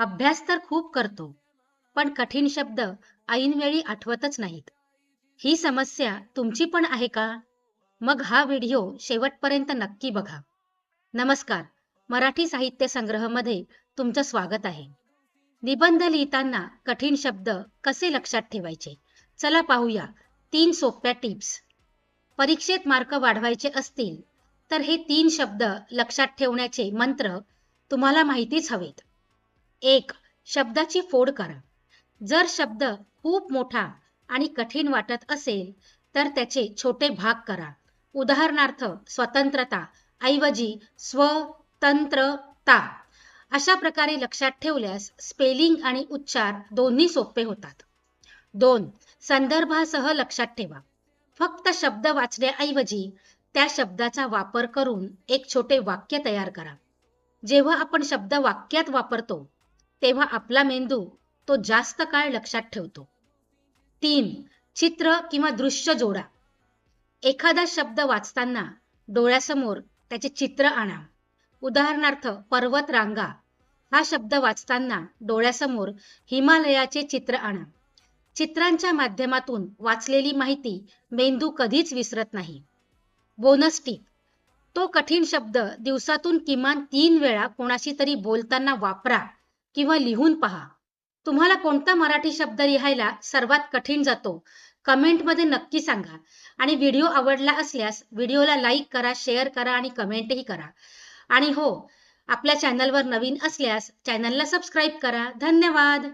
अभ्यास तर खूप करतो, पण कठीण शब्द ऐनवेळी आठवतच नाहीत. ही समस्या तुमची पण आहे का? मग हा व्हिडिओ शेवटपर्यंत नक्की बघा. नमस्कार, मराठी साहित्य संग्रहमध्ये तुमचं स्वागत आहे. निबंध लिहिताना कठीण शब्द कसे लक्षात ठेवायचे? चला पाहूया 3 सोप्या टिप्स. परीक्षेत मार्क वाढवायचे असतील, तर हे 3 शब्द लक्षात ठेवण्याचे मंत्र तुम्हाला माहितीच हवेत. 1. शब्दाची फोड करा. जर शब्द खूप मोठा आणि कठीण वाटत असेल, तर त्याचे छोटे भाग करा. उदाहरणार्थ स्वतंत्रता ऐवजी स्वतंत्रता. अशा प्रकारे लक्षात ठेवल्यास स्पेलिंग आणि उच्चार दोन्ही सोपे होतात. 2. संदर्भासह लक्षात ठेवा. फक्त शब्द वाचण्याऐवजी त्या शब्दाचा वापर करून एक छोटे वाक्य तयार करा. जेव्हा आपण शब्द वाक्यात वापरतो, तेव्हा आपला मेंदू तो जास्त काळ लक्षात ठेवतो. 3. चित्र किंवा दृश्य जोडा. एखादा शब्द वाचताना डोळ्यासमोर त्याचे चित्र आणा. उदाहरणार्थ पर्वत रांगा हा शब्द वाचताना डोळ्यासमोर हिमालयाचे चित्र आणा. चित्रांच्या माध्यमातून वाचलेली माहिती मेंदू कधीच विसरत नाही. Bonus tip. तो कठीण शब्द दिवसातून किमान 3 वेळा कोणाशी तरी बोलताना वापरा किंवा लिहून पहा. तुम्हाला कोणता मराठी शब्द लिहायला सर्वात कठीण जातो? कमेंटमध्ये नक्की सांगा. आणि व्हिडिओ आवडला असल्यास व्हिडिओला लाईक करा, शेअर करा आणि कमेंटही करा. आणि हो, आपल्या चॅनलवर नवीन असल्यास चॅनलला सबस्क्राईब करा. धन्यवाद.